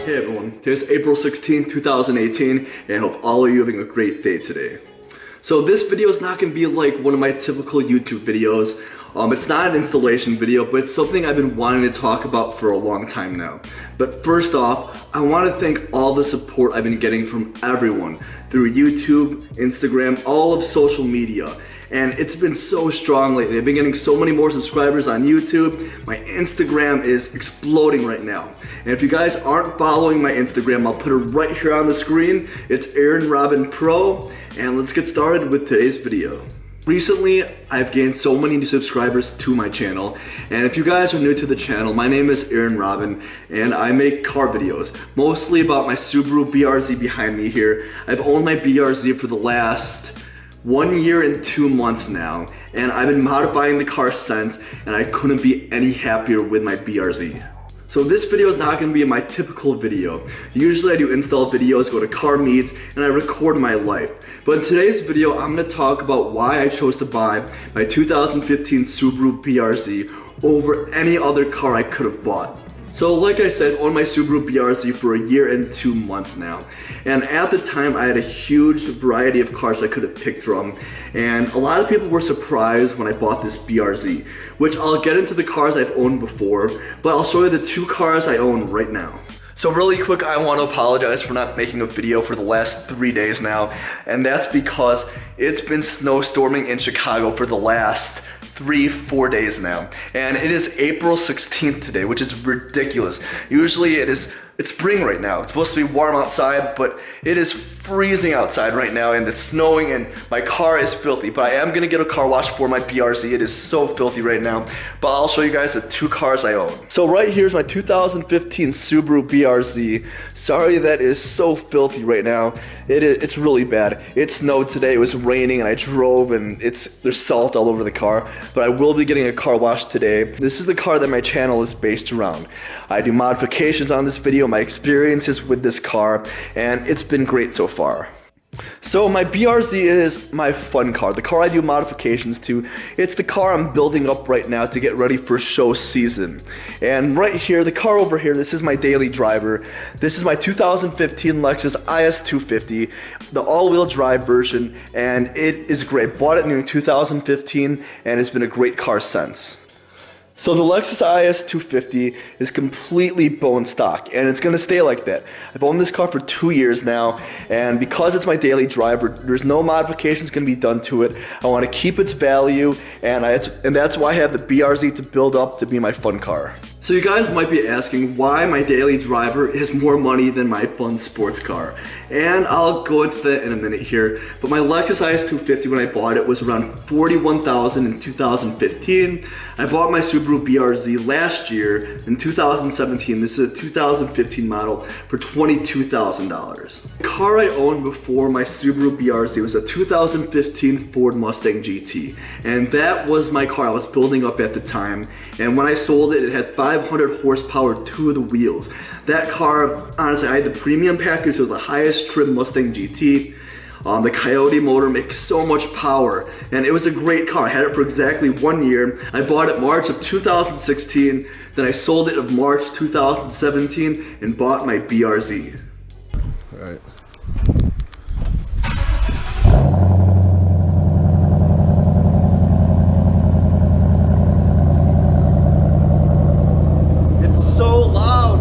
Hey everyone, today's April 16th, 2018, and I hope all of you are having a great day today. So this video is not going to be like one of my typical YouTube videos. It's not an installation video, but it's something I've been wanting to talk about for a long time now. But first off, I want to thank all the support I've been getting from everyone through YouTube, Instagram, all of social media. And it's been so strong lately. I've been getting so many more subscribers on YouTube. My Instagram is exploding right now. And if you guys aren't following my Instagram, I'll put it right here on the screen. It's Aaron Robin Pro, and let's get started with today's video. Recently, I've gained so many new subscribers to my channel, and if you guys are new to the channel, my name is Aaron Robin, and I make car videos, mostly about my Subaru BRZ behind me here. I've owned my BRZ for the last 1 year and 2 months now, and I've been modifying the car since, and I couldn't be any happier with my BRZ. So this video is not going to be my typical video. Usually I do install videos, go to car meets, and I record my life. But in today's video, I'm going to talk about why I chose to buy my 2015 Subaru BRZ over any other car I could have bought. So like I said, I owned my Subaru BRZ for 1 year and 2 months now. And at the time, I had a huge variety of cars I could have picked from. And a lot of people were surprised when I bought this BRZ, which I'll get into the cars I've owned before, but I'll show you the 2 cars I own right now. So really quick, I want to apologize for not making a video for the last 3 days now. And that's because it's been snowstorming in Chicago for the last 3-4 days now, and it is April 16th today, which is ridiculous. Usually it's spring right now. It's supposed to be warm outside, but it is freezing outside right now, and it's snowing, and my car is filthy. But I am gonna get a car wash for my BRZ. It is so filthy right now, but I'll show you guys the 2 cars I own. So right here's my 2015 Subaru BRZ. Sorry that is so filthy right now. It's really bad. It snowed today, it was raining, and I drove, and there's salt all over the car. But I will be getting a car wash today. This is the car that my channel is based around. I do modifications on this video, my experiences with this car, and it's been great so far. So my BRZ is my fun car, the car I do modifications to. It's the car I'm building up right now to get ready for show season. And right here, the car over here, this is my daily driver. This is my 2015 Lexus IS250, the all-wheel drive version, and it is great. Bought it new in 2015, and it's been a great car since. So the Lexus IS250 is completely bone stock, and it's going to stay like that. I've owned this car for 2 years now, and because it's my daily driver, there's no modifications going to be done to it. I want to keep its value, and that's why I have the BRZ to build up to be my fun car. So you guys might be asking why my daily driver is more money than my fun sports car. And I'll go into that in a minute here. But my Lexus IS250 when I bought it was around $41,000 in 2015. I bought my Subaru BRZ last year in 2017. This is a 2015 model for $22,000. The car I owned before my Subaru BRZ was a 2015 Ford Mustang GT. And that was my car I was building up at the time. And when I sold it, it had 500 horsepower to the wheels. That car, honestly, I had the premium package with the highest trim Mustang GT. The Coyote motor makes so much power, and it was a great car. I had it for exactly 1 year. I bought it March of 2016, then I sold it of March 2017 and bought my BRZ. All right. So loud.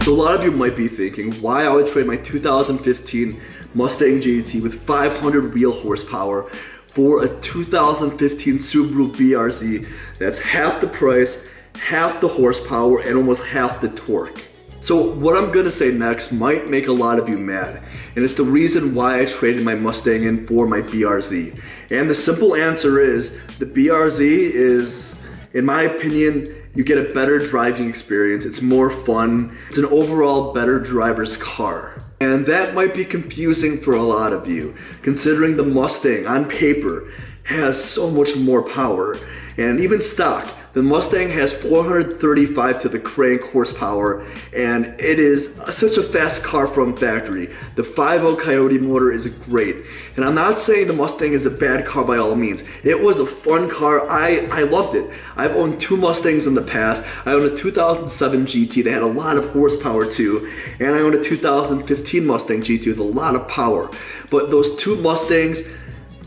So a lot of you might be thinking why I would trade my 2015 Mustang GT with 500 wheel horsepower for a 2015 Subaru BRZ that's half the price, half the horsepower, and almost half the torque. So what I'm gonna say next might make a lot of you mad, and it's the reason why I traded my Mustang in for my BRZ. And the simple answer is, the BRZ is, in my opinion, you get a better driving experience, it's more fun, it's an overall better driver's car. And that might be confusing for a lot of you, considering the Mustang on paper has so much more power. And even stock, the Mustang has 435 to the crank horsepower, and it is such a fast car from factory. The 5.0 Coyote motor is great. And I'm not saying the Mustang is a bad car by all means. It was a fun car, I loved it. I've owned two Mustangs in the past. I owned a 2007 GT that had a lot of horsepower too, and I owned a 2015 Mustang GT with a lot of power. But those two Mustangs,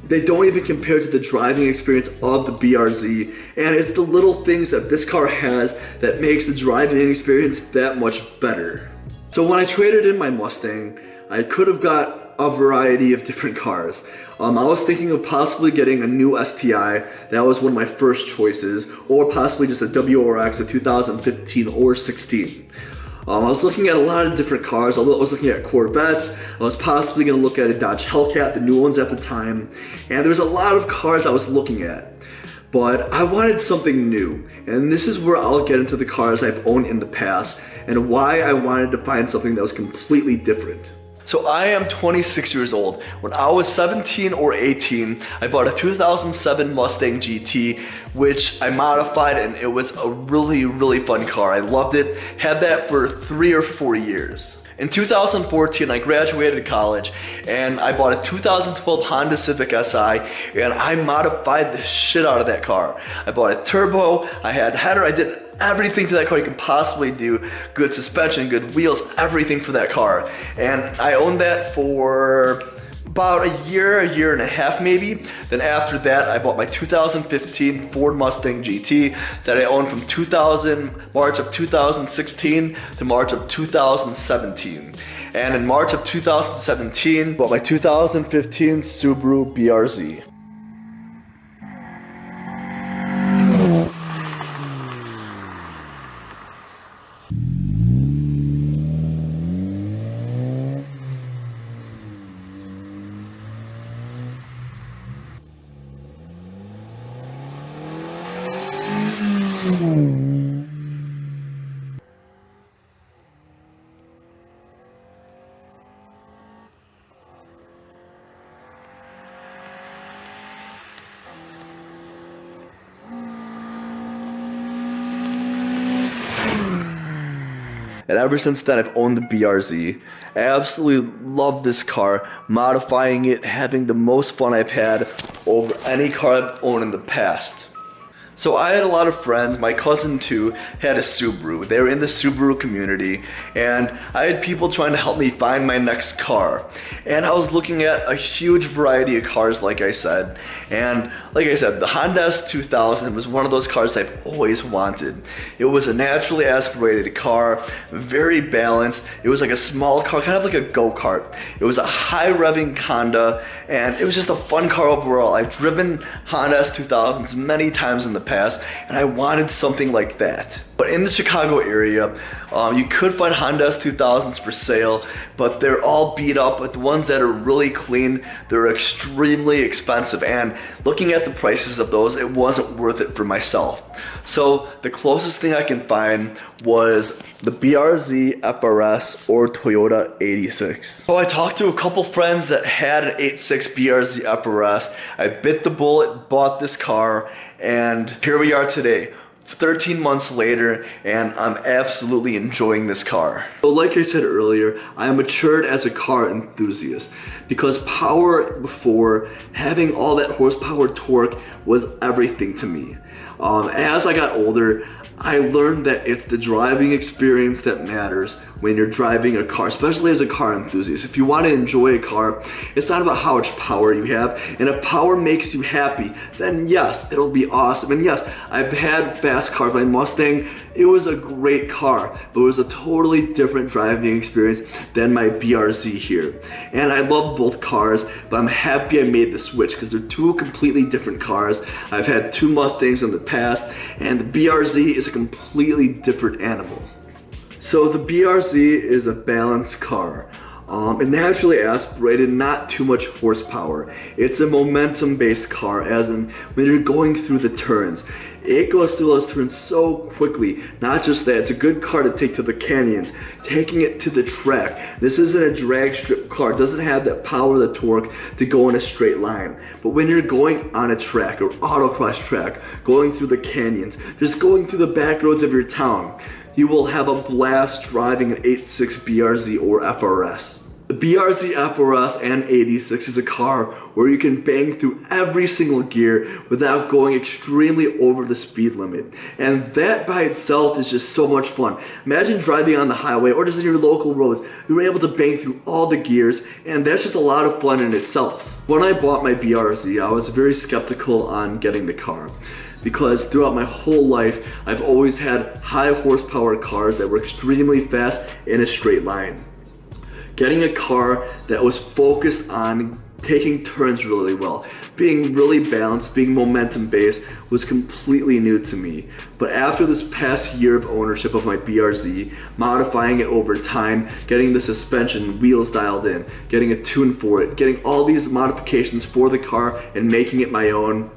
they don't even compare to the driving experience of the BRZ, and it's the little things that this car has that makes the driving experience that much better. So when I traded in my Mustang, I could have got a variety of different cars. I was thinking of possibly getting a new STI, that was one of my first choices, or possibly just a WRX, a 2015 or 16. I was looking at a lot of different cars. I was looking at Corvettes. I was possibly going to look at a Dodge Hellcat, the new ones at the time. And there's a lot of cars I was looking at. But I wanted something new. And this is where I'll get into the cars I've owned in the past and why I wanted to find something that was completely different. So I am 26 years old. When I was 17 or 18, I bought a 2007 Mustang GT, which I modified, and it was a really fun car. I loved it, had that for 3 or 4 years. In 2014, I graduated college, and I bought a 2012 Honda Civic Si, and I modified the shit out of that car. I bought a turbo, I had header, I did everything to that car you can possibly do. Good suspension, good wheels, everything for that car. And I owned that for about a year and a half maybe. Then after that, I bought my 2015 Ford Mustang GT that I owned from March of 2016 to March of 2017. And in March of 2017, I bought my 2015 Subaru BRZ. And ever since then, I've owned the BRZ. I absolutely love this car, modifying it, having the most fun I've had over any car I've owned in the past. So I had a lot of friends, my cousin too had a Subaru. They were in the Subaru community, and I had people trying to help me find my next car. And I was looking at a huge variety of cars, like I said. And like I said, the Honda S2000 was one of those cars I've always wanted. It was a naturally aspirated car, very balanced. It was like a small car, kind of like a go-kart. It was a high revving Honda, and it was just a fun car overall. I've driven Honda S2000s many times in the past, and I wanted something like that. But in the Chicago area, you could find Honda S2000s for sale, but they're all beat up. But the ones that are really clean, they're extremely expensive. And looking at the prices of those, it wasn't worth it for myself. So the closest thing I can find was the BRZ FRS or Toyota 86. So I talked to a couple friends that had an 86 BRZ FRS. I bit the bullet, bought this car, and here we are today. 13 months later, and I'm absolutely enjoying this car. So like I said earlier, I matured as a car enthusiast because power before, having all that horsepower torque was everything to me. As I got older, I learned that it's the driving experience that matters when you're driving a car, especially as a car enthusiast. If you want to enjoy a car, it's not about how much power you have, and if power makes you happy, then yes, it'll be awesome. And yes, I've had fast cars. My Mustang, it was a great car, but it was a totally different driving experience than my BRZ here. And I love both cars, but I'm happy I made the switch because they're two completely different cars. I've had two Mustangs in the past, and the BRZ is a completely different animal. So the BRZ is a balanced car. It naturally aspirated, not too much horsepower. It's a momentum-based car, as in when you're going through the turns. It goes through those turns so quickly. Not just that, it's a good car to take to the canyons, taking it to the track. This isn't a drag strip car. It doesn't have that power, the torque to go in a straight line. But when you're going on a track or autocross track, going through the canyons, just going through the back roads of your town, you will have a blast driving an 86 BRZ or FRS. The BRZ FRS and 86 is a car where you can bang through every single gear without going extremely over the speed limit. And that by itself is just so much fun. Imagine driving on the highway or just in your local roads. You're able to bang through all the gears, and that's just a lot of fun in itself. When I bought my BRZ, I was very skeptical on getting the car, because throughout my whole life, I've always had high horsepower cars that were extremely fast in a straight line. Getting a car that was focused on taking turns really well, being really balanced, being momentum based was completely new to me. But after this past year of ownership of my BRZ, modifying it over time, getting the suspension wheels dialed in, getting a tune for it, getting all these modifications for the car and making it my own,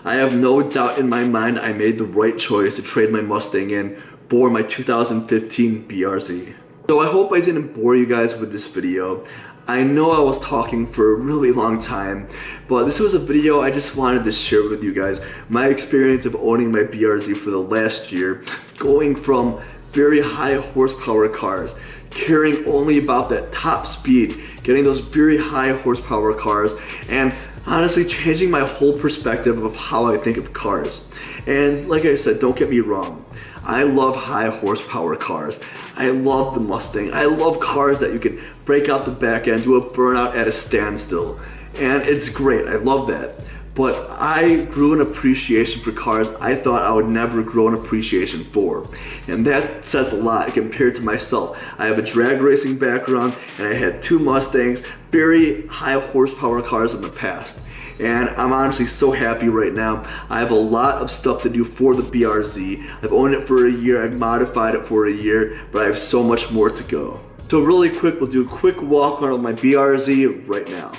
I have no doubt in my mind I made the right choice to trade my Mustang in for my 2015 BRZ. So I hope I didn't bore you guys with this video. I know I was talking for a really long time, but this was a video I just wanted to share with you guys. My experience of owning my BRZ for the last year, going from very high horsepower cars, caring only about that top speed, getting those very high horsepower cars, and honestly changing my whole perspective of how I think of cars. And like I said, don't get me wrong, I love high horsepower cars. I love the Mustang. I love cars that you can break out the back end, do a burnout at a standstill. And it's great, I love that. But I grew an appreciation for cars I thought I would never grow an appreciation for. And that says a lot compared to myself. I have a drag racing background, and I had two Mustangs, very high horsepower cars in the past. And I'm honestly so happy right now. I have a lot of stuff to do for the BRZ. I've owned it for a year, I've modified it for a year, but I have so much more to go. So really quick, we'll do a quick walk around of my BRZ right now.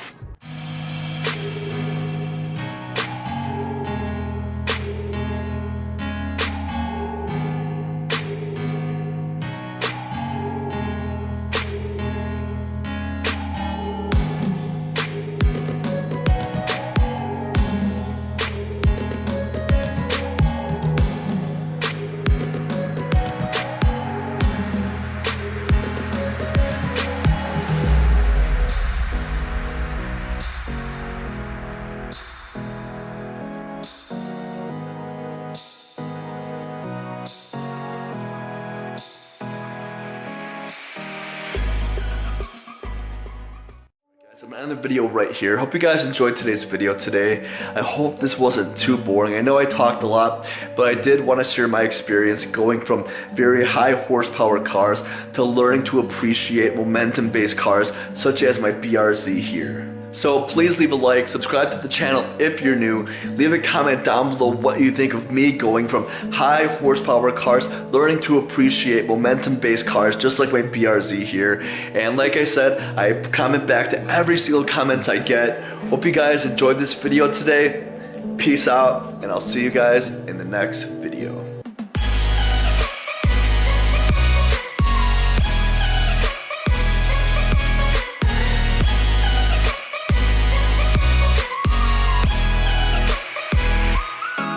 So I'm gonna end the video right here. Hope you guys enjoyed today's video today. I hope this wasn't too boring. I know I talked a lot, but I did want to share my experience going from very high horsepower cars to learning to appreciate momentum-based cars such as my BRZ here. So please leave a like, subscribe to the channel if you're new, leave a comment down below what you think of me going from high horsepower cars, learning to appreciate momentum based cars just like my BRZ here. And like I said, I comment back to every single comment I get. Hope you guys enjoyed this video today. Peace out, and I'll see you guys in the next video.